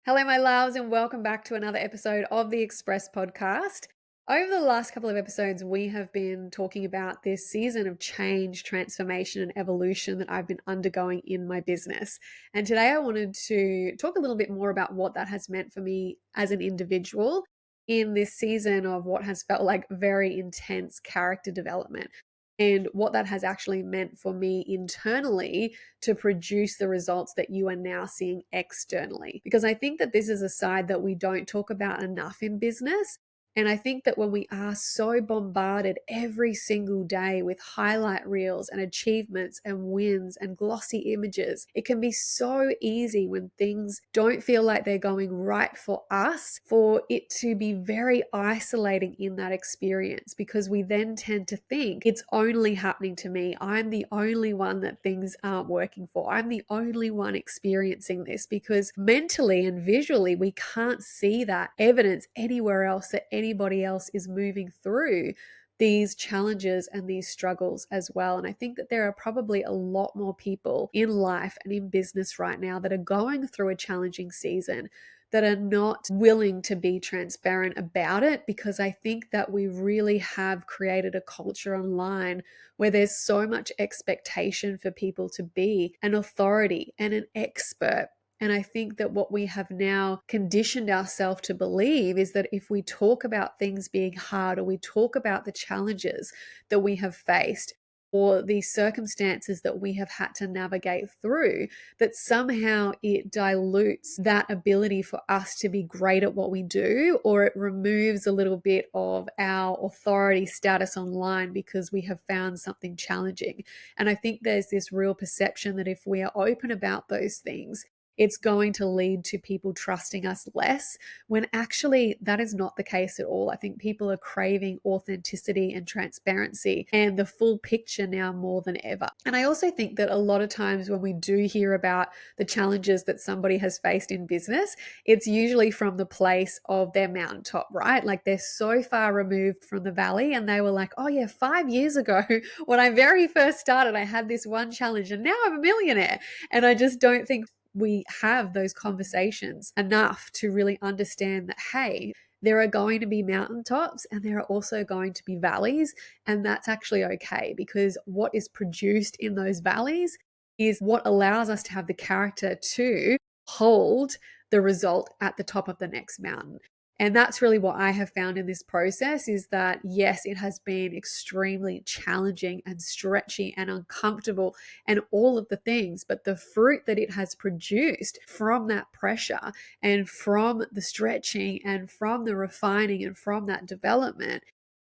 Hello, my loves, and welcome back to another episode of the Express podcast. Over the last couple of episodes, we have been talking about this season of change, transformation, and evolution that I've been undergoing in my business. And today I wanted to talk a little bit more about what that has meant for me as an individual in this season of what has felt like very intense character development. And what that has actually meant for me internally to produce the results that you are now seeing externally. Because I think that this is a side that we don't talk about enough in business. And I think that when we are so bombarded every single day with highlight reels and achievements and wins and glossy images, it can be so easy when things don't feel like they're going right for us, for it to be very isolating in that experience, because we then tend to think it's only happening to me. I'm the only one that things aren't working for. I'm the only one experiencing this, because mentally and visually we can't see that evidence anywhere else that anybody else is moving through these challenges and these struggles as well. And I think that there are probably a lot more people in life and in business right now that are going through a challenging season that are not willing to be transparent about it, because I think that we really have created a culture online where there's so much expectation for people to be an authority and an expert. And I think that what we have now conditioned ourselves to believe is that if we talk about things being hard, or we talk about the challenges that we have faced, or the circumstances that we have had to navigate through, that somehow it dilutes that ability for us to be great at what we do, or it removes a little bit of our authority status online because we have found something challenging. And I think there's this real perception that if we are open about those things, it's going to lead to people trusting us less, when actually that is not the case at all. I think people are craving authenticity and transparency and the full picture now more than ever. And I also think that a lot of times when we do hear about the challenges that somebody has faced in business, it's usually from the place of their mountaintop, right? Like they're so far removed from the valley and they were like, oh yeah, 5 years ago when I very first started, I had this one challenge and now I'm a millionaire. And I just don't think we have those conversations enough to really understand that, hey, there are going to be mountaintops and there are also going to be valleys. And that's actually okay, because what is produced in those valleys is what allows us to have the character to hold the result at the top of the next mountain. And that's really what I have found in this process, is that yes, it has been extremely challenging and stretchy and uncomfortable and all of the things, but the fruit that it has produced from that pressure and from the stretching and from the refining and from that development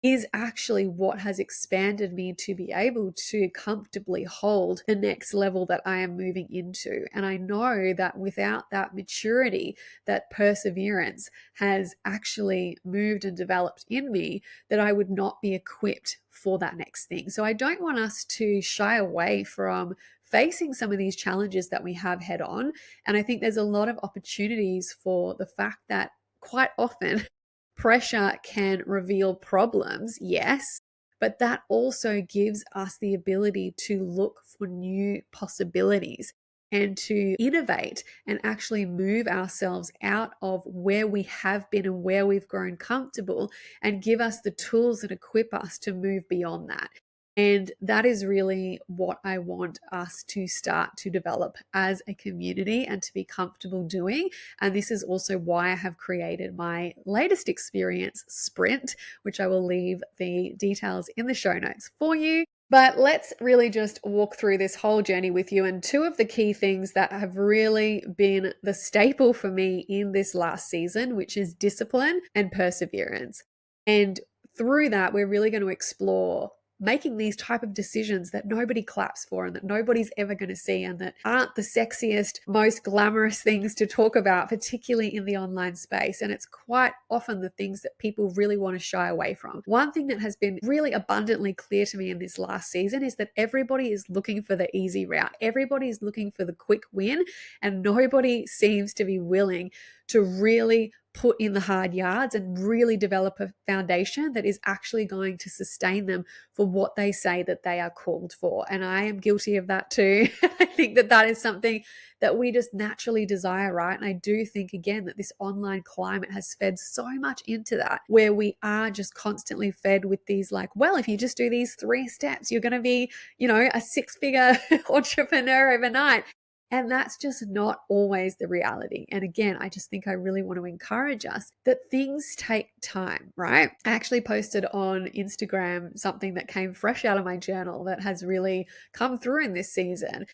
is actually what has expanded me to be able to comfortably hold the next level that I am moving into. And I know that without that maturity, that perseverance has actually moved and developed in me, that I would not be equipped for that next thing. So I don't want us to shy away from facing some of these challenges that we have head on. And I think there's a lot of opportunities for the fact that quite often pressure can reveal problems, yes, but that also gives us the ability to look for new possibilities and to innovate and actually move ourselves out of where we have been and where we've grown comfortable, and give us the tools that equip us to move beyond that. And that is really what I want us to start to develop as a community and to be comfortable doing. And this is also why I have created my latest experience, Sprint, which I will leave the details in the show notes for you. But let's really just walk through this whole journey with you. And two of the key things that have really been the staple for me in this last season, which is discipline and perseverance. And through that, we're really going to explore making these type of decisions that nobody claps for and that nobody's ever going to see, and that aren't the sexiest, most glamorous things to talk about, particularly in the online space. And it's quite often the things that people really want to shy away from. One thing that has been really abundantly clear to me in this last season is that everybody is looking for the easy route. Everybody is looking for the quick win, and nobody seems to be willing to really put in the hard yards and really develop a foundation that is actually going to sustain them for what they say that they are called for. And I am guilty of that too. I think that that is something that we just naturally desire, right? And I do think, again, that this online climate has fed so much into that, where we are just constantly fed with these like, well, if you just do these 3 steps, you're going to be, a 6-figure entrepreneur overnight. And that's just not always the reality. And again, I just think I really want to encourage us that things take time, right? I actually posted on Instagram something that came fresh out of my journal that has really come through in this season.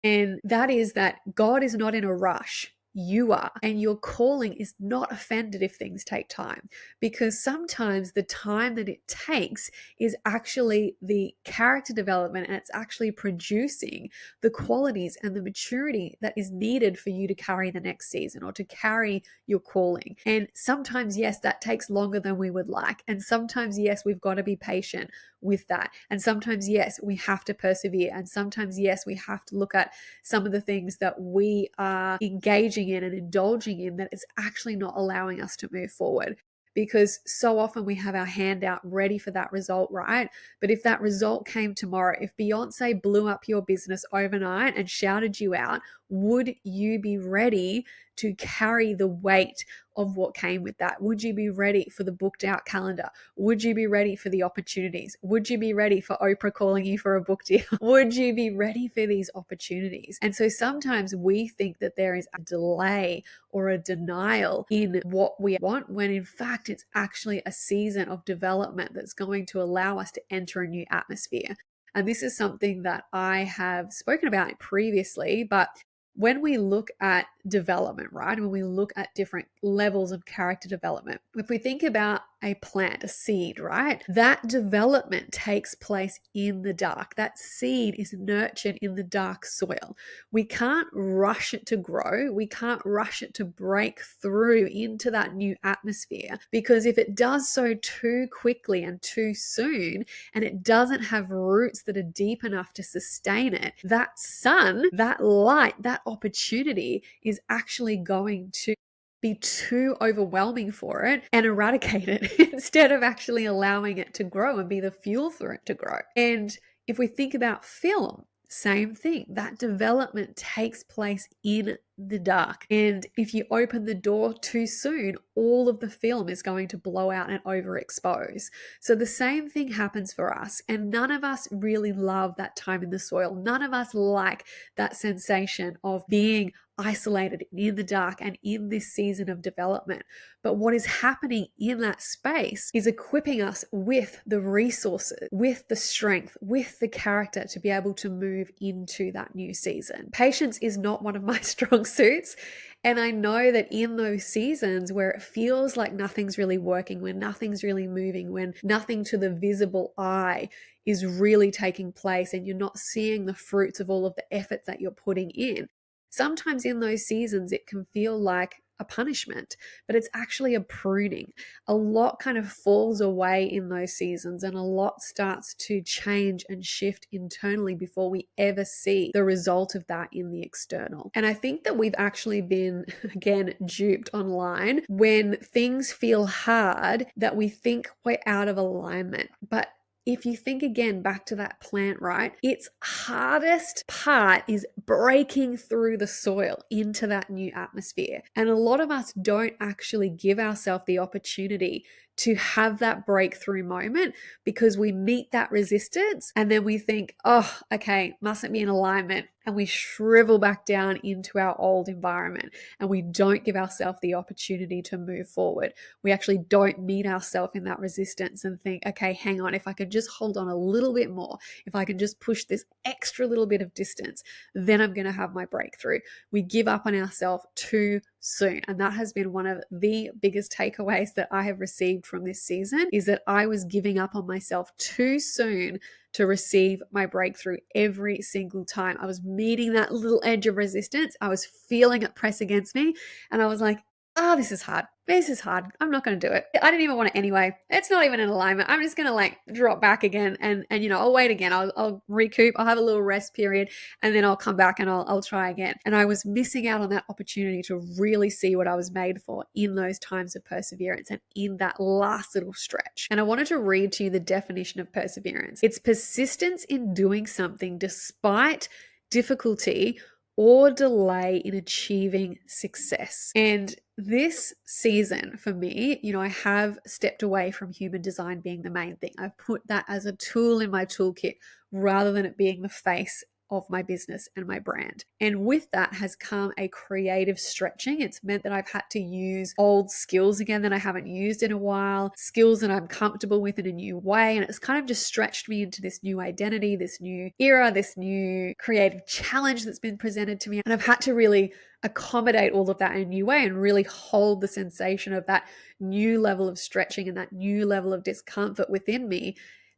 And that is that God is not in a rush. You are. And your calling is not offended if things take time, because sometimes the time that it takes is actually the character development, and it's actually producing the qualities and the maturity that is needed for you to carry the next season or to carry your calling. And sometimes, yes, that takes longer than we would like. And sometimes, yes, we've got to be patient with that. And sometimes, yes, we have to persevere. And sometimes, yes, we have to look at some of the things that we are engaging in and indulging in that is actually not allowing us to move forward. Because so often we have our hand out ready for that result, right? But if that result came tomorrow, if Beyonce blew up your business overnight and shouted you out, would you be ready to carry the weight of what came with that? Would you be ready for the booked out calendar? Would you be ready for the opportunities? Would you be ready for Oprah calling you for a book deal? Would you be ready for these opportunities? And so sometimes we think that there is a delay or a denial in what we want, when in fact it's actually a season of development that's going to allow us to enter a new atmosphere. And this is something that I have spoken about previously, but when we look at development, right, when we look at different levels of character development, if we think about a plant, a seed, right, that development takes place in the dark. That seed is nurtured in the dark soil. We can't rush it to grow. We can't rush it to break through into that new atmosphere, because if it does so too quickly and too soon, and it doesn't have roots that are deep enough to sustain it, that sun, that light, that opportunity is actually going to be too overwhelming for it and eradicate it instead of actually allowing it to grow and be the fuel for it to grow. And if we think about film, same thing. That development takes place in the dark. And if you open the door too soon, all of the film is going to blow out and overexpose. So the same thing happens for us. And none of us really love that time in the soil. None of us like that sensation of being isolated in the dark and in this season of development. But what is happening in that space is equipping us with the resources, with the strength, with the character to be able to move into that new season. Patience is not one of my strong suits. And I know that in those seasons where it feels like nothing's really working, when nothing's really moving, when nothing to the visible eye is really taking place, and you're not seeing the fruits of all of the efforts that you're putting in, sometimes in those seasons it can feel like a punishment, but it's actually a pruning. A lot kind of falls away in those seasons, and a lot starts to change and shift internally before we ever see the result of that in the external. And I think that we've actually been, again, duped online when things feel hard, that we think we're out of alignment. But if you think again back to that plant, right, its hardest part is breaking through the soil into that new atmosphere. And a lot of us don't actually give ourselves the opportunity to have that breakthrough moment, because we meet that resistance and then we think, oh, okay, mustn't be in alignment. And we shrivel back down into our old environment, and we don't give ourselves the opportunity to move forward. We actually don't meet ourselves in that resistance and think, okay, hang on, if I could just hold on a little bit more, if I can just push this extra little bit of distance, then I'm going to have my breakthrough. We give up on ourselves too soon. And that has been one of the biggest takeaways that I have received from this season, is that I was giving up on myself too soon to receive my breakthrough every single time. I was meeting that little edge of resistance. I was feeling it press against me. And I was like, oh, this is hard. This is hard. I'm not going to do it. I didn't even want it anyway. It's not even in alignment. I'm just going to like drop back again and I'll wait again. I'll recoup. I'll have a little rest period and then I'll come back and I'll try again. And I was missing out on that opportunity to really see what I was made for in those times of perseverance and in that last little stretch. And I wanted to read to you the definition of perseverance. It's persistence in doing something despite difficulty or delay in achieving success. And this season for me, I have stepped away from human design being the main thing. I've put that as a tool in my toolkit rather than it being the face of my business and my brand. And with that has come a creative stretching. It's meant that I've had to use old skills again that I haven't used in a while, skills that I'm comfortable with in a new way. And it's kind of just stretched me into this new identity, this new era, this new creative challenge that's been presented to me. And I've had to really accommodate all of that in a new way and really hold the sensation of that new level of stretching and that new level of discomfort within me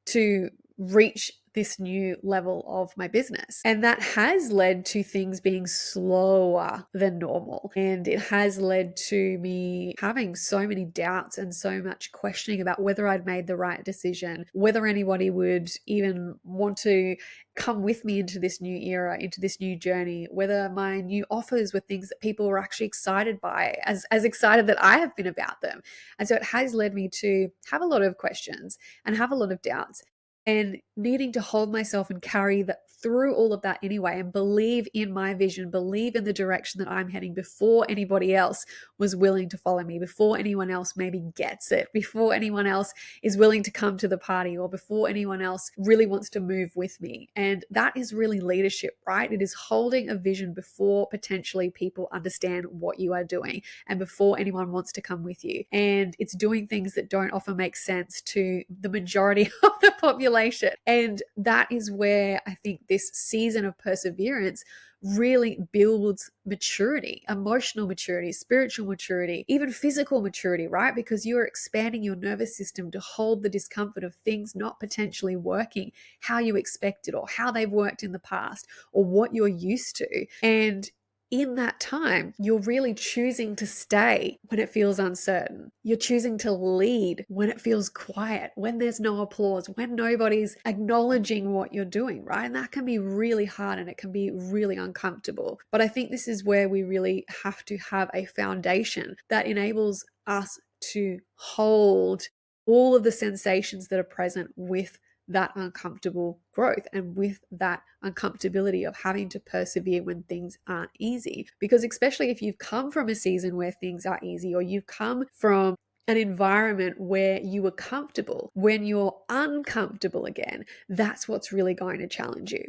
to reach this new level of my business. And that has led to things being slower than normal. And it has led to me having so many doubts and so much questioning about whether I'd made the right decision, whether anybody would even want to come with me into this new era, into this new journey, whether my new offers were things that people were actually excited by, as excited that I have been about them. And so it has led me to have a lot of questions and have a lot of doubts, and needing to hold myself and carry that through all of that anyway, and believe in my vision, believe in the direction that I'm heading before anybody else was willing to follow me, before anyone else maybe gets it, before anyone else is willing to come to the party, or before anyone else really wants to move with me. And that is really leadership, right? It is holding a vision before potentially people understand what you are doing and before anyone wants to come with you. And it's doing things that don't often make sense to the majority of the population. And that is where I think this season of perseverance really builds maturity, emotional maturity, spiritual maturity, even physical maturity, right? Because you are expanding your nervous system to hold the discomfort of things not potentially working how you expected, or how they've worked in the past, or what you're used to. And in that time, you're really choosing to stay when it feels uncertain. You're choosing to lead when it feels quiet, when there's no applause, when nobody's acknowledging what you're doing, right? And that can be really hard and it can be really uncomfortable. But I think this is where we really have to have a foundation that enables us to hold all of the sensations that are present with that uncomfortable growth and with that uncomfortability of having to persevere when things aren't easy. Because especially if you've come from a season where things are easy, or you've come from an environment where you were comfortable, when you're uncomfortable again, that's what's really going to challenge you.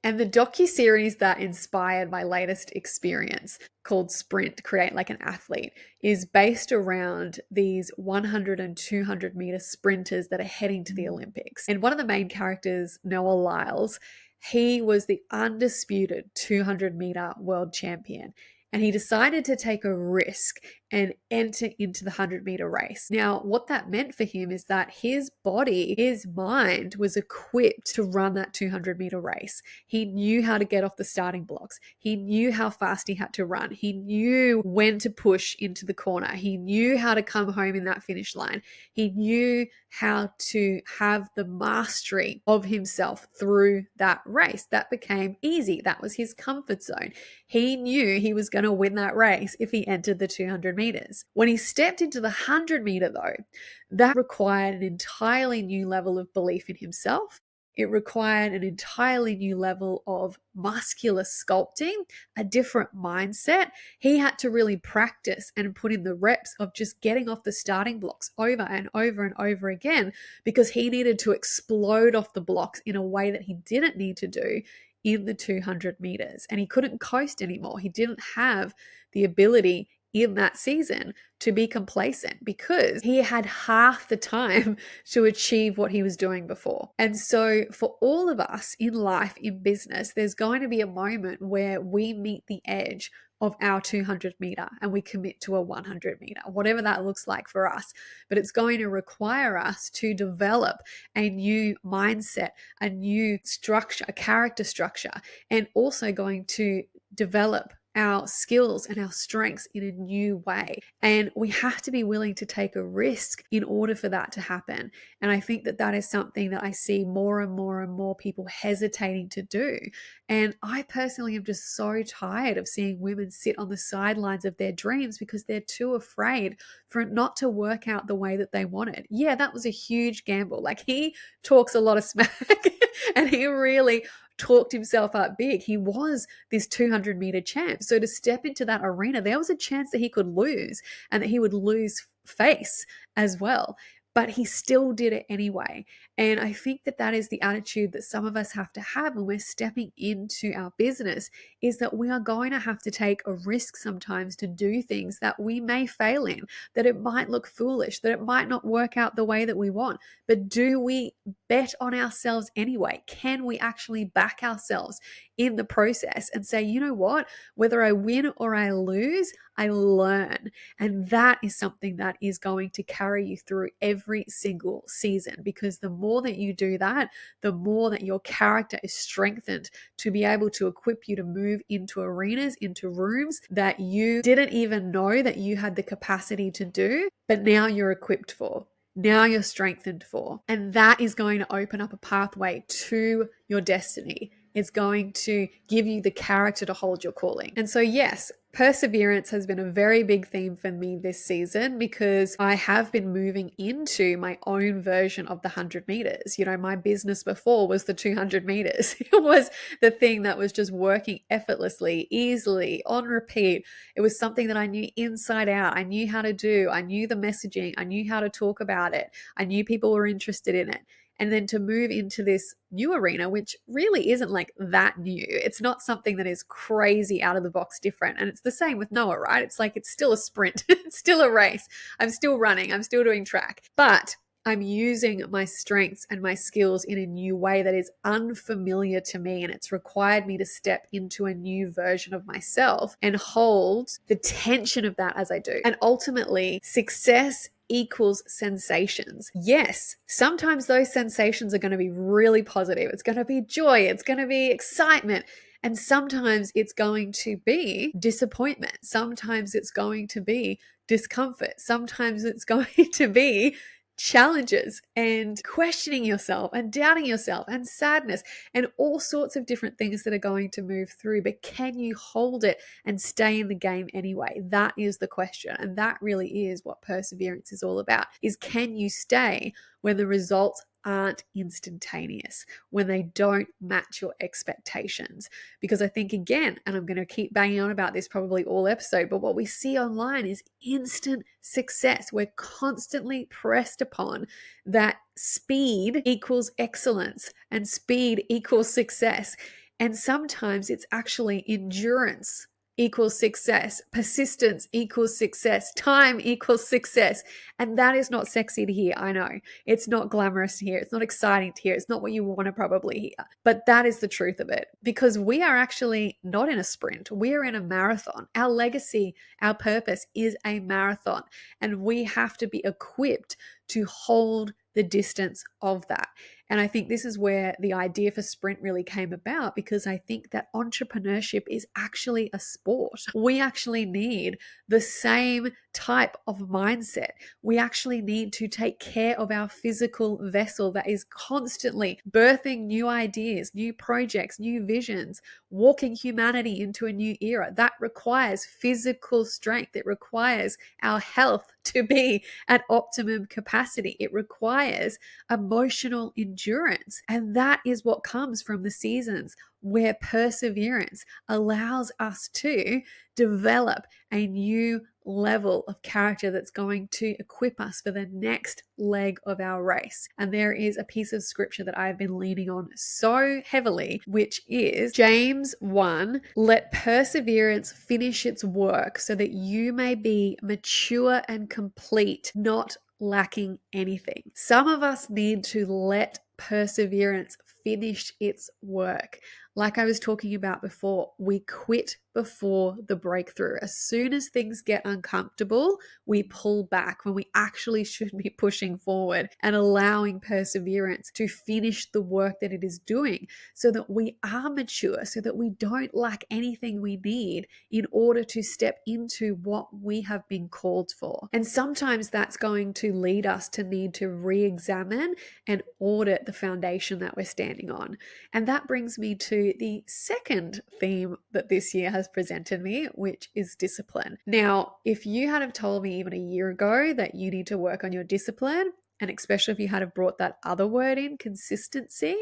And the docuseries that inspired my latest experience, called Sprint, Create Like an Athlete, is based around these 100 and 200 meter sprinters that are heading to the Olympics. And one of the main characters, Noah Lyles, he was the undisputed 200 meter world champion. And he decided to take a risk and enter into the 100 meter race. Now, what that meant for him is that his body, his mind was equipped to run that 200 meter race. He knew how to get off the starting blocks. He knew how fast he had to run. He knew when to push into the corner. He knew how to come home in that finish line. He knew how to have the mastery of himself through that race. That became easy. That was his comfort zone. He knew he was going to win that race if he entered the 200 meters. When he stepped into the 100 meter, though, that required an entirely new level of belief in himself. It required an entirely new level of muscular sculpting, a different mindset. He had to really practice and put in the reps of just getting off the starting blocks over and over and over again, because he needed to explode off the blocks in a way that he didn't need to do in the 200 meters. And he couldn't coast anymore. He didn't have the ability in that season to be complacent, because he had half the time to achieve what he was doing before. And so for all of us in life, in business, there's going to be a moment where we meet the edge of our 200 meter and we commit to a 100 meter, whatever that looks like for us. But it's going to require us to develop a new mindset, a new structure, a character structure, and also going to develop our skills and our strengths in a new way. And we have to be willing to take a risk in order for that to happen. And I think that that is something that I see more and more and more people hesitating to do. And I personally am just so tired of seeing women sit on the sidelines of their dreams because they're too afraid for it not to work out the way that they wanted. Yeah, that was a huge gamble. Like, he talks a lot of smack and he really talked himself up big. He was this 200-meter champ. So to step into that arena, there was a chance that he could lose and that he would lose face as well. But he still did it anyway. And I think that that is the attitude that some of us have to have when we're stepping into our business, is that we are going to have to take a risk sometimes to do things that we may fail in, that it might look foolish, that it might not work out the way that we want. But do we bet on ourselves anyway? Can we actually back ourselves in the process and say, you know what, whether I win or I lose, I learn. And that is something that is going to carry you through every single season, because the more that you do that, the more that your character is strengthened to be able to equip you to move into arenas, into rooms that you didn't even know that you had the capacity to do, but now you're equipped for. Now you're strengthened for. And that is going to open up a pathway to your destiny. It's going to give you the character to hold your calling. And so, yes, perseverance has been a very big theme for me this season, because I have been moving into my own version of the 100 meters. You know, my business before was the 200 meters. It was the thing that was just working effortlessly, easily, on repeat. It was something that I knew inside out. I knew how to do. I knew the messaging. I knew how to talk about it. I knew people were interested in it. And then to move into this new arena, which really isn't like that new. It's not something that is crazy out of the box different. And it's the same with Noah, right? It's like, it's still a sprint. It's still a race. I'm still running. I'm still doing track. But I'm using my strengths and my skills in a new way that is unfamiliar to me. And it's required me to step into a new version of myself and hold the tension of that as I do. And ultimately, success equals sensations. Yes, sometimes those sensations are going to be really positive. It's going to be joy. It's going to be excitement. And sometimes it's going to be disappointment. Sometimes it's going to be discomfort. Sometimes it's going to be challenges and questioning yourself and doubting yourself and sadness and all sorts of different things that are going to move through. But can you hold it and stay in the game anyway? That is the question. And that really is what perseverance is all about, is can you stay when the results aren't instantaneous, when they don't match your expectations? Because I think, again, and I'm going to keep banging on about this probably all episode, but what we see online is instant success. We're constantly pressed upon that speed equals excellence and speed equals success. And sometimes it's actually endurance equals success, persistence equals success, time equals success. And that is not sexy to hear. I know it's not glamorous to hear. It's not exciting to hear. It's not what you want to probably hear, but that is the truth of it, because we are actually not in a sprint. We are in a marathon. Our legacy, our purpose is a marathon, and we have to be equipped to hold the distance of that. And I think this is where the idea for sprint really came about, because I think that entrepreneurship is actually a sport. We actually need the same type of mindset. We actually need to take care of our physical vessel that is constantly birthing new ideas, new projects, new visions, walking humanity into a new era. That requires physical strength. It requires our health to be at optimum capacity. It requires emotional endurance. And that is what comes from the seasons where perseverance allows us to develop a new level of character that's going to equip us for the next leg of our race. And there is a piece of scripture that I've been leaning on so heavily, which is James 1, let perseverance finish its work so that you may be mature and complete, not lacking anything. Some of us need to let perseverance finish its work. Like I was talking about before, we quit before the breakthrough. As soon as things get uncomfortable, we pull back when we actually should be pushing forward and allowing perseverance to finish the work that it is doing, so that we are mature, so that we don't lack anything we need in order to step into what we have been called for. And sometimes that's going to lead us to need to re-examine and audit the foundation that we're standing on. And that brings me to the second theme that this year has presented me, which is discipline. Now, if you had have told me even a year ago that you need to work on your discipline, and especially if you had have brought that other word in, consistency,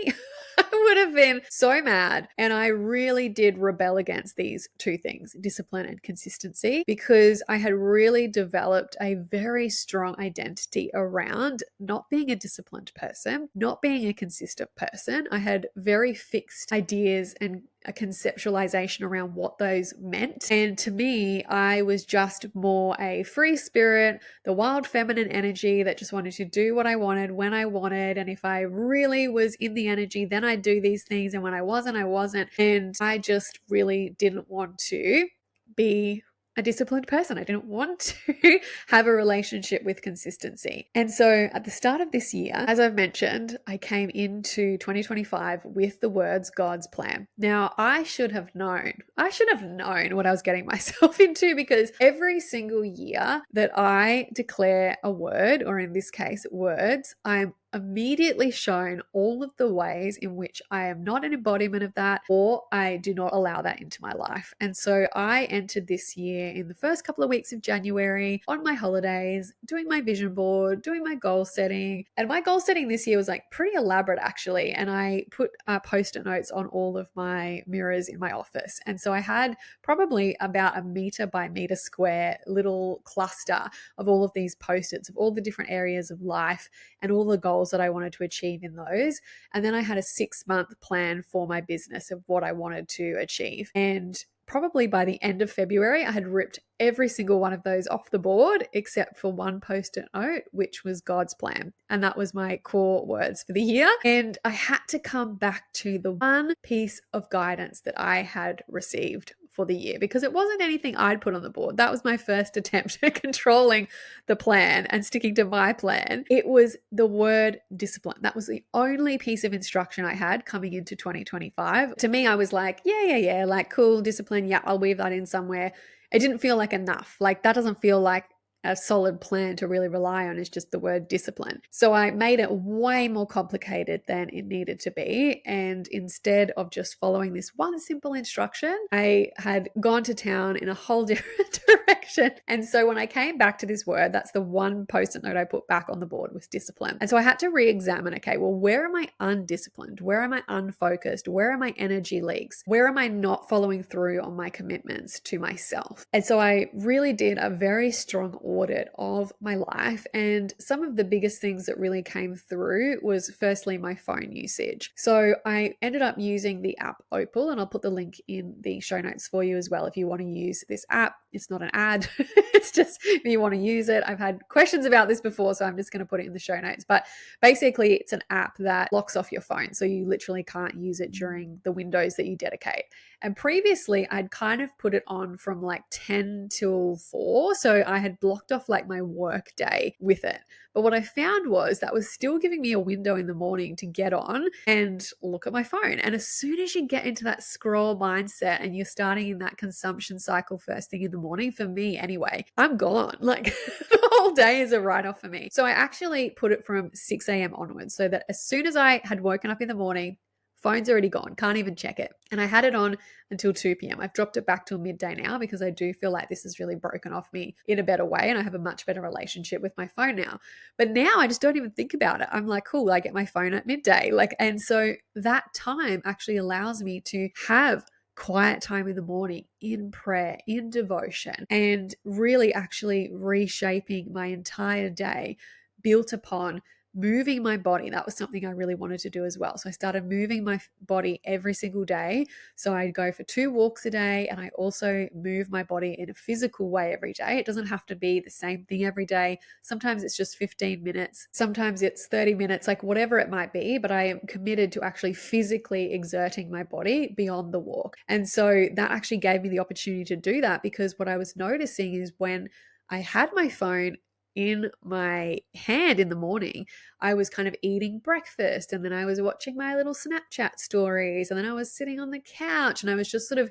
I would have been so mad. And I really did rebel against these two things, discipline and consistency, because I had really developed a very strong identity around not being a disciplined person, not being a consistent person. I had very fixed ideas and a conceptualization around what those meant. And to me, I was just more a free spirit, the wild feminine energy that just wanted to do what I wanted when I wanted. And if I really was in the energy, then I'd do these things. And when I wasn't, I wasn't. And I just really didn't want to be a disciplined person. I didn't want to have a relationship with consistency. And so at the start of this year, as I've mentioned, I came into 2025 with the words God's plan. Now, I should have known what I was getting myself into, because every single year that I declare a word, or in this case, words, I'm immediately shown all of the ways in which I am not an embodiment of that, or I do not allow that into my life. And so I entered this year in the first couple of weeks of January on my holidays, doing my vision board, doing my goal setting. And my goal setting this year was like pretty elaborate actually. And I put post-it notes on all of my mirrors in my office. And so I had probably about a meter by meter square little cluster of all of these post-its of all the different areas of life and all the goals that I wanted to achieve in those. And then I had a 6-month plan for my business of what I wanted to achieve. And probably by the end of February, I had ripped every single one of those off the board except for one post-it note, which was God's plan. And that was my core words for the year. And I had to come back to the one piece of guidance that I had received for the year, because it wasn't anything I'd put on the board. That was my first attempt at controlling the plan and sticking to my plan. It was the word discipline. That was the only piece of instruction I had coming into 2025. To me, I was like, yeah, like cool, discipline. Yeah, I'll weave that in somewhere. It didn't feel like enough. Like that doesn't feel like a solid plan to really rely on, is just the word discipline. So I made it way more complicated than it needed to be. And instead of just following this one simple instruction, I had gone to town in a whole different direction. And so when I came back to this word, that's the one post-it note I put back on the board, was discipline. And so I had to re-examine, okay, well, where am I undisciplined? Where am I unfocused? Where are my energy leaks? Where am I not following through on my commitments to myself? And so I really did a very strong audit of my life. And some of the biggest things that really came through was firstly my phone usage. So I ended up using the app Opal, and I'll put the link in the show notes for you as well if you want to use this app. It's not an ad. It's just if you want to use it. I've had questions about this before, so I'm just going to put it in the show notes. But basically, it's an app that locks off your phone. So you literally can't use it during the windows that you dedicate. And previously, I'd kind of put it on from like 10 till 4. So I had blocked off like my work day with it. But what I found was that was still giving me a window in the morning to get on and look at my phone. And as soon as you get into that scroll mindset and you're starting in that consumption cycle first thing in the morning, for me anyway, I'm gone. Like the whole day is a write-off for me. So I actually put it from 6 a.m. onwards, so that as soon as I had woken up in the morning, phone's already gone, can't even check it. And I had it on until 2 p.m. I've dropped it back till midday now, because I do feel like this has really broken off me in a better way, and I have a much better relationship with my phone now. But now I just don't even think about it. I'm like, cool, I get my phone at midday. And so that time actually allows me to have quiet time in the morning, in prayer, in devotion, and really actually reshaping my entire day built upon moving my body. That was something I really wanted to do as well. So I started moving my body every single day. So I'd go for 2 walks a day, and I also move my body in a physical way every day. It doesn't have to be the same thing every day. Sometimes it's just 15 minutes. Sometimes it's 30 minutes, like whatever it might be, but I am committed to actually physically exerting my body beyond the walk. And so that actually gave me the opportunity to do that, because what I was noticing is when I had my phone in my hand in the morning, I was kind of eating breakfast, and then I was watching my little Snapchat stories, and then I was sitting on the couch, and I was just sort of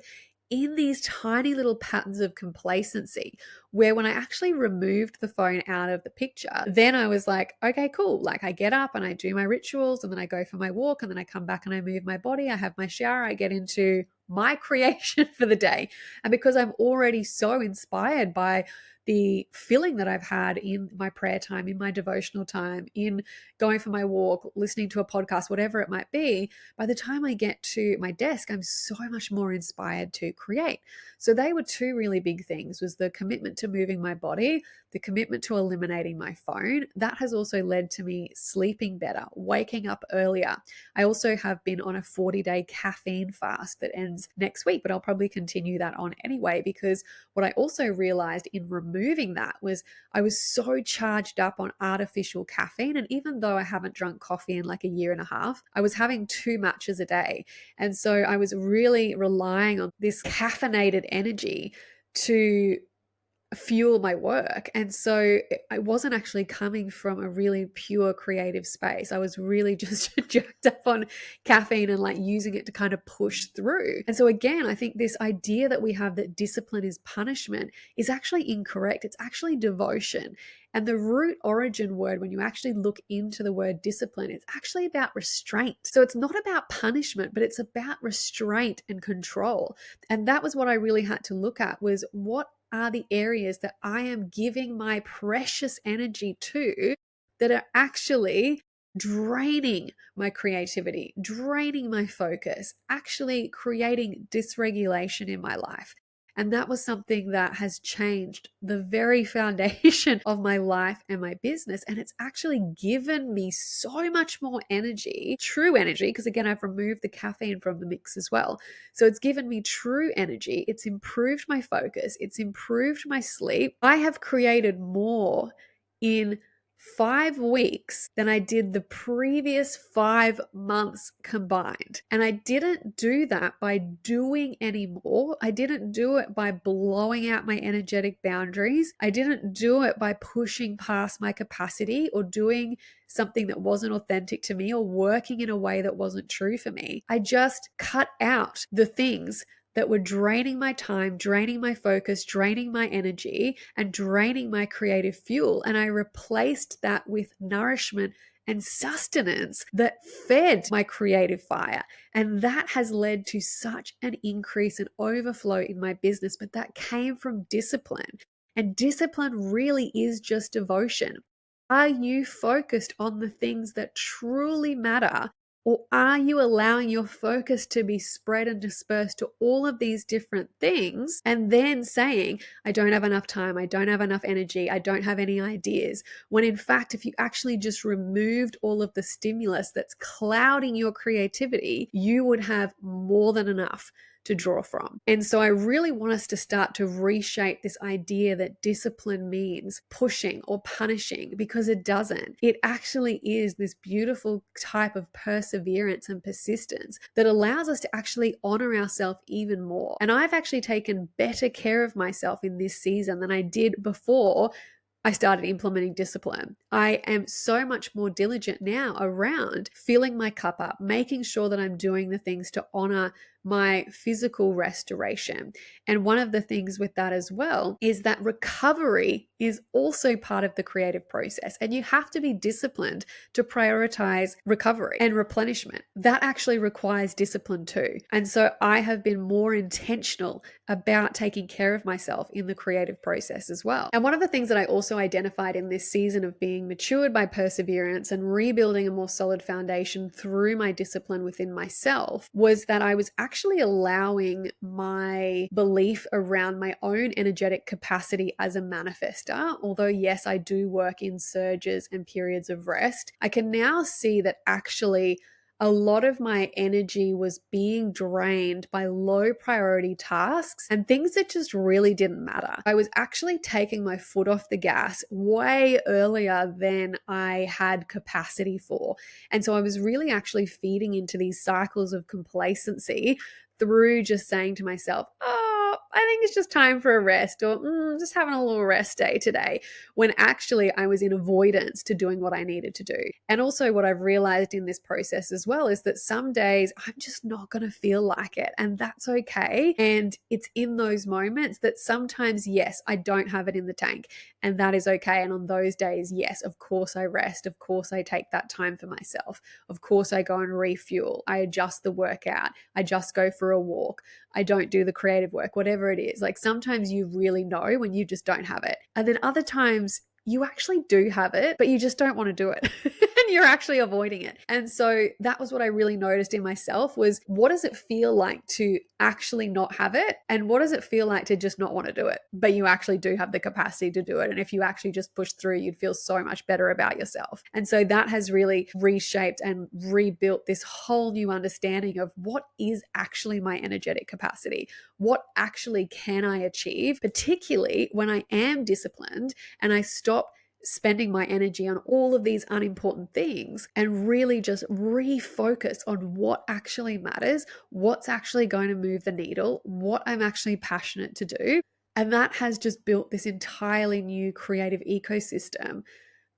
in these tiny little patterns of complacency, where when I actually removed the phone out of the picture, then I was like, okay, cool. Like I get up and I do my rituals, and then I go for my walk, and then I come back and I move my body. I have my shower. I get into my creation for the day. And because I'm already so inspired by the feeling that I've had in my prayer time, in my devotional time, in going for my walk, listening to a podcast, whatever it might be, by the time I get to my desk, I'm so much more inspired to create. So they were 2 really big things, was the commitment to moving my body, the commitment to eliminating my phone. That has also led to me sleeping better, waking up earlier. I also have been on a 40-day caffeine fast that ends next week, but I'll probably continue that on anyway, because what I also realized in removing that was I was so charged up on artificial caffeine. And even though I haven't drunk coffee in like a year and a half, I was having 2 matches a day. And so I was really relying on this caffeinated energy to fuel my work. And so I wasn't actually coming from a really pure creative space. I was really just jacked up on caffeine and like using it to kind of push through. And so again, I think this idea that we have that discipline is punishment is actually incorrect. It's actually devotion. And the root origin word, when you actually look into the word discipline, it's actually about restraint. So it's not about punishment, but it's about restraint and control. And that was what I really had to look at, was what are the areas that I am giving my precious energy to that are actually draining my creativity, draining my focus, actually creating dysregulation in my life. And that was something that has changed the very foundation of my life and my business. And it's actually given me so much more energy, true energy, because again, I've removed the caffeine from the mix as well. So it's given me true energy. It's improved my focus. It's improved my sleep. I have created more in 5 weeks than I did the previous 5 months combined. And I didn't do that by doing any more. I didn't do it by blowing out my energetic boundaries. I didn't do it by pushing past my capacity or doing something that wasn't authentic to me or working in a way that wasn't true for me. I just cut out the things that were draining my time, draining my focus, draining my energy, and draining my creative fuel. And I replaced that with nourishment and sustenance that fed my creative fire. And that has led to such an increase and overflow in my business. But that came from discipline. And discipline really is just devotion. Are you focused on the things that truly matter? Or are you allowing your focus to be spread and dispersed to all of these different things and then saying, I don't have enough time, I don't have enough energy, I don't have any ideas? When in fact, if you actually just removed all of the stimulus that's clouding your creativity, you would have more than enough to draw from. And so I really want us to start to reshape this idea that discipline means pushing or punishing, because it doesn't. It actually is this beautiful type of perseverance and persistence that allows us to actually honor ourselves even more. And I've actually taken better care of myself in this season than I did before I started implementing discipline. I am so much more diligent now around filling my cup up, making sure that I'm doing the things to honor my physical restoration. And one of the things with that as well is that recovery is also part of the creative process. And you have to be disciplined to prioritize recovery and replenishment. That actually requires discipline too. And so I have been more intentional about taking care of myself in the creative process as well. And one of the things that I also identified in this season of being matured by perseverance and rebuilding a more solid foundation through my discipline within myself was that I was actually actually allowing my belief around my own energetic capacity as a manifester, although yes, I do work in surges and periods of rest, I can now see that actually a lot of my energy was being drained by low priority tasks and things that just really didn't matter. I was actually taking my foot off the gas way earlier than I had capacity for. And so I was really actually feeding into these cycles of complacency through just saying to myself, oh, I think it's just time for a rest, or just having a little rest day today, when actually I was in avoidance to doing what I needed to do. And also, what I've realized in this process as well is that some days I'm just not going to feel like it, and that's okay. And it's in those moments that sometimes, yes, I don't have it in the tank, and that is okay. And on those days, yes, of course I rest. Of course I take that time for myself. Of course I go and refuel. I adjust the workout. I just go for a walk. I don't do the creative work, whatever it is. Like sometimes you really know when you just don't have it. And then other times you actually do have it, but you just don't want to do it. And you're actually avoiding it. And so that was what I really noticed in myself was, what does it feel like to actually not have it? And what does it feel like to just not want to do it? But you actually do have the capacity to do it. And if you actually just push through, you'd feel so much better about yourself. And so that has really reshaped and rebuilt this whole new understanding of what is actually my energetic capacity? What actually can I achieve, particularly when I am disciplined and I stop spending my energy on all of these unimportant things and really just refocus on what actually matters, what's actually going to move the needle, what I'm actually passionate to do. And that has just built this entirely new creative ecosystem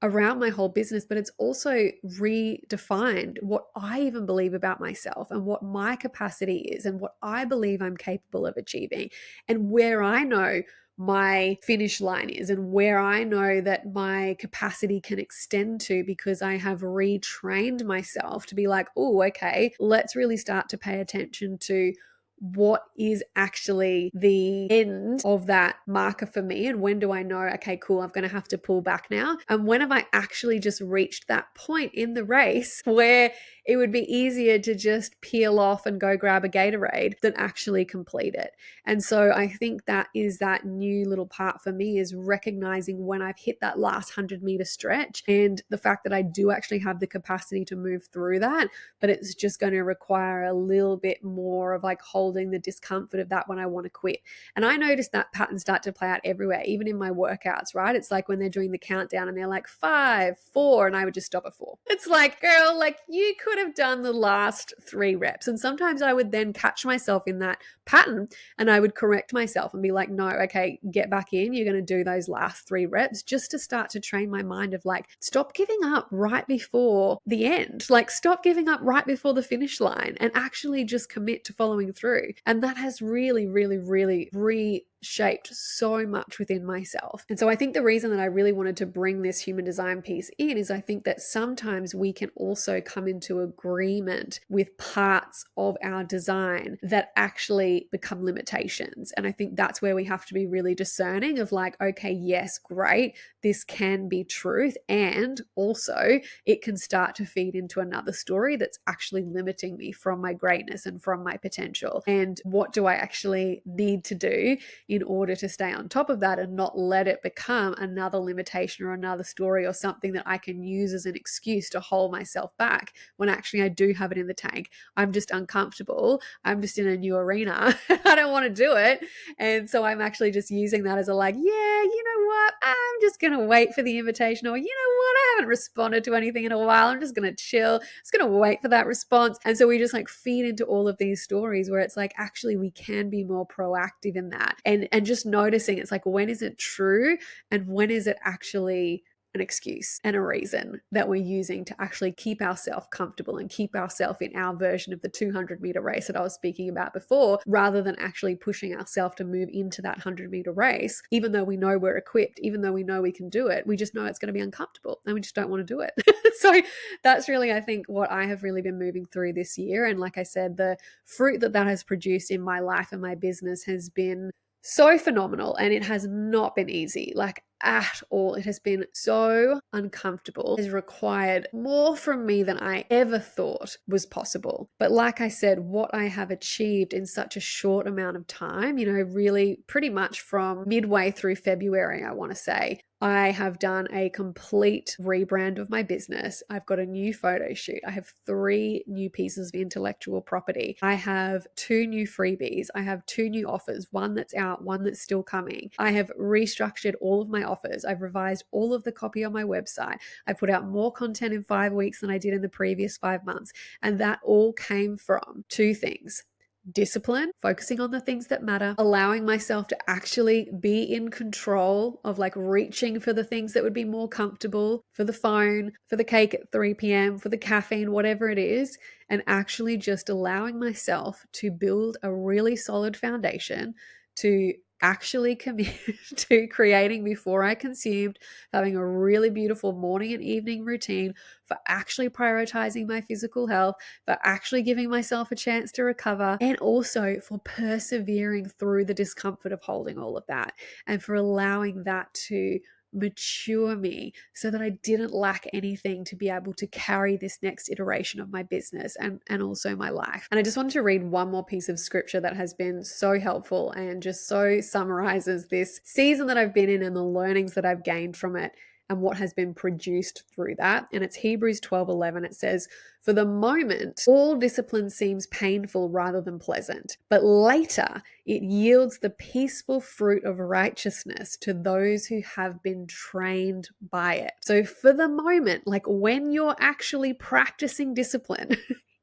around my whole business, but it's also redefined what I even believe about myself and what my capacity is and what I believe I'm capable of achieving and where I know my finish line is and where I know that my capacity can extend to, because I have retrained myself to be like, oh, okay, let's really start to pay attention to what is actually the end of that marker for me, and when do I know, okay, cool, I'm going to have to pull back now, and when have I actually just reached that point in the race where it would be easier to just peel off and go grab a Gatorade than actually complete it. And so I think that is that new little part for me, is recognizing when I've hit that last 100-meter stretch and the fact that I do actually have the capacity to move through that, but it's just going to require a little bit more of like holding the discomfort of that when I want to quit. And I noticed that pattern start to play out everywhere, even in my workouts, right? It's like when they're doing the countdown and they're like 5, 4, and I would just stop at 4. It's like, girl, like you could have done the last 3 reps. And sometimes I would then catch myself in that pattern and I would correct myself and be like, no, okay, get back in. You're going to do those last 3 reps, just to start to train my mind of like, stop giving up right before the end. Like stop giving up right before the finish line and actually just commit to following through. And that has really, really, really reshaped so much within myself. And so I think the reason that I really wanted to bring this human design piece in is I think that sometimes we can also come into agreement with parts of our design that actually become limitations. And I think that's where we have to be really discerning of like, okay, yes, great, this can be truth. And also it can start to feed into another story that's actually limiting me from my greatness and from my potential. And what do I actually need to do in order to stay on top of that and not let it become another limitation or another story or something that I can use as an excuse to hold myself back when actually I do have it in the tank. I'm just uncomfortable. I'm just in a new arena. I don't want to do it. And so I'm actually just using that as a like, yeah, you know what? I'm just going to wait for the invitation, or you know what? I haven't responded to anything in a while. I'm just going to chill. Just going to wait for that response. And so we just like feed into all of these stories where it's like, actually we can be more proactive in that. And just noticing it's like, when is it true and when is it actually an excuse and a reason that we're using to actually keep ourselves comfortable and keep ourselves in our version of the 200-meter race that I was speaking about before, rather than actually pushing ourselves to move into that 100-meter race, even though we know we're equipped, even though we know we can do it. We just know it's going to be uncomfortable and we just don't want to do it. So that's really, I think, what I have really been moving through this year. And like I said, the fruit that has produced in my life and my business has been so phenomenal, and it has not been easy. Like at all. It has been so uncomfortable. It has required more from me than I ever thought was possible. But like I said, what I have achieved in such a short amount of time, really pretty much from midway through February, I want to say, I have done a complete rebrand of my business. I've got a new photo shoot. I have 3 new pieces of intellectual property. I have 2 new freebies. I have 2 new offers, one that's out, one that's still coming. I have restructured all of my offers. I've revised all of the copy on my website. I put out more content in 5 weeks than I did in the previous 5 months. And that all came from 2 things: discipline, focusing on the things that matter, allowing myself to actually be in control of reaching for the things that would be more comfortable, for the phone, for the cake at 3 p.m., for the caffeine, whatever it is, and actually just allowing myself to build a really solid foundation to actually commit to creating before I consumed, having a really beautiful morning and evening routine, for actually prioritizing my physical health, for actually giving myself a chance to recover, and also for persevering through the discomfort of holding all of that, and for allowing that to mature me so that I didn't lack anything to be able to carry this next iteration of my business and also my life. And I just wanted to read one more piece of scripture that has been so helpful and just so summarizes this season that I've been in and the learnings that I've gained from it and what has been produced through that. And it's Hebrews 12:11. It says, "For the moment, all discipline seems painful rather than pleasant, but later it yields the peaceful fruit of righteousness to those who have been trained by it." So for the moment, when you're actually practicing discipline,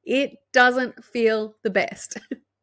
it doesn't feel the best,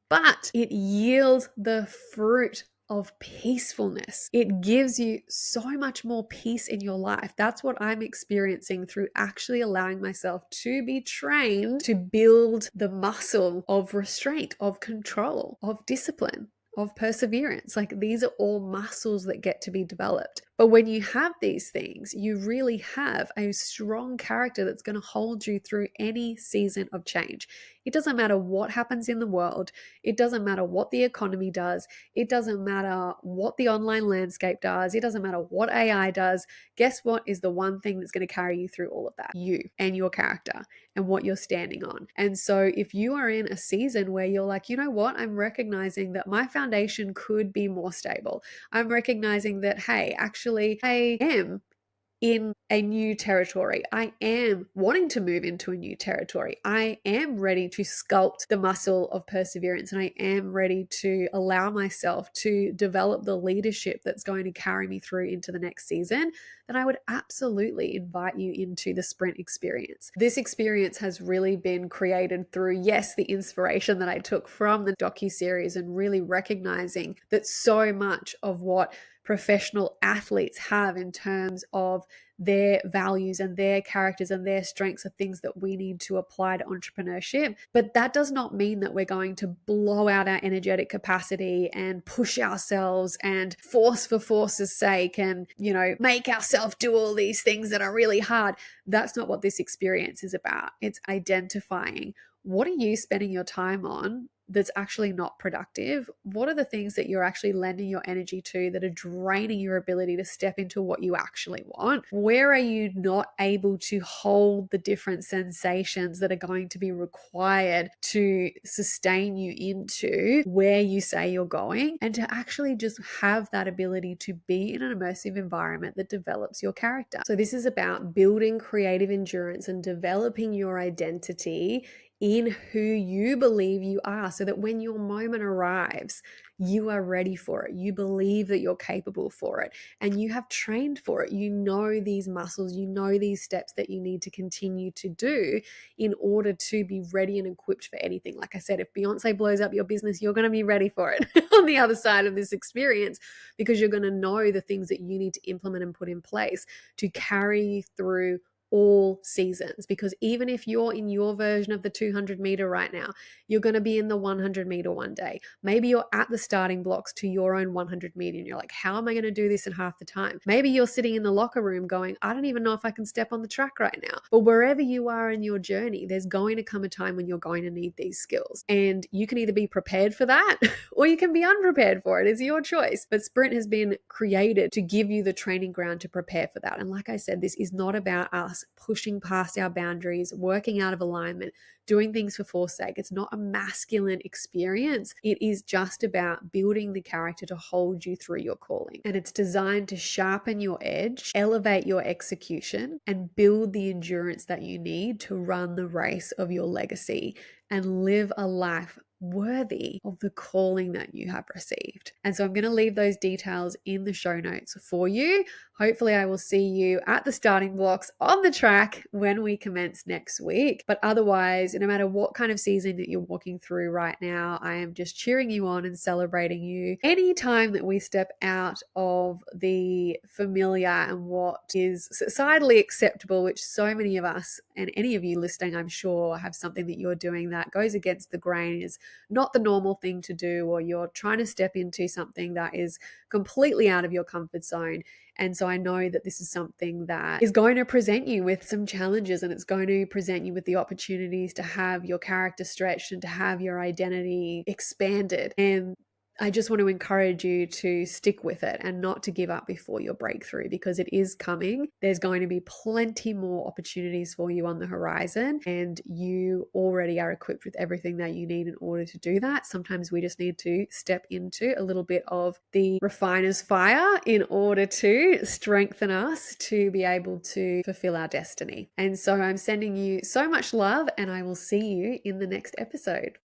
but it yields the fruit of peacefulness. It gives you so much more peace in your life. That's what I'm experiencing through actually allowing myself to be trained to build the muscle of restraint, of control, of discipline, of perseverance. These are all muscles that get to be developed. But when you have these things, you really have a strong character that's going to hold you through any season of change. It doesn't matter what happens in the world. It doesn't matter what the economy does. It doesn't matter what the online landscape does. It doesn't matter what AI does. Guess what is the one thing that's going to carry you through all of that? You and your character and what you're standing on. And so if you are in a season where you're like, you know what, I'm recognizing that my foundation could be more stable. I'm recognizing that, hey, actually, I am in a new territory. I am wanting to move into a new territory. I am ready to sculpt the muscle of perseverance, and I am ready to allow myself to develop the leadership that's going to carry me through into the next season. Then I would absolutely invite you into the sprint experience. This experience has really been created through, yes, the inspiration that I took from the docuseries and really recognizing that so much of what professional athletes have in terms of their values and their characters and their strengths are things that we need to apply to entrepreneurship. But that does not mean that we're going to blow out our energetic capacity and push ourselves and force for force's sake and, make ourselves do all these things that are really hard. That's not what this experience is about. It's identifying, what are you spending your time on that's actually not productive? What are the things that you're actually lending your energy to that are draining your ability to step into what you actually want? Where are you not able to hold the different sensations that are going to be required to sustain you into where you say you're going, and to actually just have that ability to be in an immersive environment that develops your character? So this is about building creative endurance and developing your identity in who you believe you are, so that when your moment arrives, you are ready for it. You believe that you're capable for it, and you have trained for it. You know these muscles, you know these steps that you need to continue to do in order to be ready and equipped for anything. Like I said, if Beyonce blows up your business, you're going to be ready for it on the other side of this experience, because you're going to know the things that you need to implement and put in place to carry you through all seasons, because even if you're in your version of the 200 meter right now, you're going to be in the 100 meter one day. Maybe you're at the starting blocks to your own 100 meter and you're like, how am I going to do this in half the time? Maybe you're sitting in the locker room going, I don't even know if I can step on the track right now. But wherever you are in your journey, there's going to come a time when you're going to need these skills. And you can either be prepared for that or you can be unprepared for it. It's your choice. But Sprint has been created to give you the training ground to prepare for that. And like I said, this is not about us pushing past our boundaries, working out of alignment, doing things for force sake. It's not a masculine experience. It is just about building the character to hold you through your calling. And it's designed to sharpen your edge, elevate your execution, and build the endurance that you need to run the race of your legacy and live a life worthy of the calling that you have received. And so I'm going to leave those details in the show notes for you. Hopefully I will see you at the starting blocks on the track when we commence next week. But otherwise, no matter what kind of season that you're walking through right now, I am just cheering you on and celebrating you. Any time that we step out of the familiar and what is societally acceptable, which so many of us and any of you listening, I'm sure, have something that you're doing that goes against the grain, is not the normal thing to do, or you're trying to step into something that is completely out of your comfort zone. And so I know that this is something that is going to present you with some challenges, and it's going to present you with the opportunities to have your character stretched and to have your identity expanded. And I just want to encourage you to stick with it and not to give up before your breakthrough, because it is coming. There's going to be plenty more opportunities for you on the horizon, and you already are equipped with everything that you need in order to do that. Sometimes we just need to step into a little bit of the refiner's fire in order to strengthen us to be able to fulfill our destiny. And so I'm sending you so much love, and I will see you in the next episode.